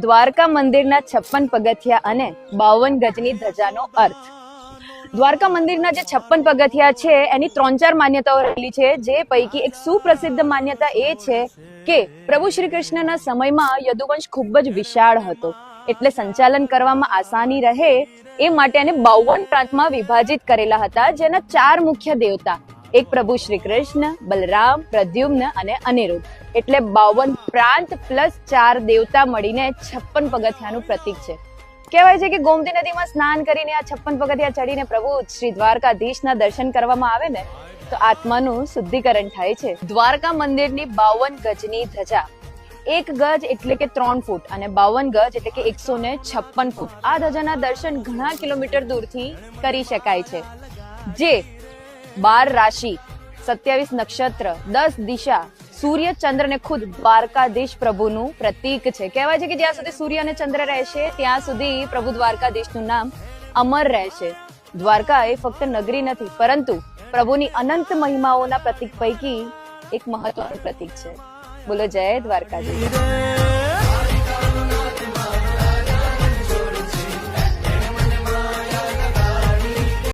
દ્વારકા મંદિરના 56 પગથિયા અને 52 ગજની ધજાનો અર્થ. દ્વારકા મંદિરના જે 56 પગથિયા છે એની 3-4 માન્યતાઓ રહેલી છે, જે પૈકી એક સુપ્રસિદ્ધ માન્યતા એ છે કે પ્રભુ શ્રી કૃષ્ણના સમયમાં યદુવંશ ખૂબ જ વિશાળ હતો, એટલે સંચાલન કરવામાં આસાની રહે એ માટે એને 52 પ્રાંતમાં વિભાજિત કરેલા હતા, જેના 4 મુખ્ય દેવતા, એક પ્રભુ શ્રી કૃષ્ણ, બલરામ, પ્રદ્યુમ્ન અને અનિરુદ્ધ, એટલે 52 પ્રાંત પ્લસ 4 દેવતા મળીને 56 પગથિયાનું પ્રતીક છે. કહેવાય છે કે ગોમતી નદીમાં સ્નાન કરીને આ 56 પગથિયા ચડીને પ્રભુ શ્રી દ્વારકાધીશના દર્શન કરવામાં આવે ને તો આત્માનું શુદ્ધિકરણ થાય છે. દ્વારકા મંદિરની 52 ગજની ધજા, 1 ગજ એટલે કે 3 ફૂટ અને 52 ગજ એટલે કે 156 ફૂટ. આ ધજાના દર્શન ઘણા કિલોમીટર દૂરથી કરી શકાય છે, જે 12 રાશિ, 27 નક્ષત્ર, 10 દિશા, સૂર્ય, ચંદ્ર ને ખુદ દ્વારકાધીશ પ્રભુનું પ્રતીક છે. કહેવાય છે કે જ્યાં સુધી સૂર્ય અને ચંદ્ર રહેશે ત્યાં સુધી પ્રભુ દ્વારકાધીશનું નામ અમર રહેશે. દ્વારકા એ ફક્ત નગરી નથી, પરંતુ પ્રભુની અનંત મહિમાઓના પ્રતીક પૈકી એક મહત્વનું પ્રતીક છે. બોલો જય દ્વારકાધીશ.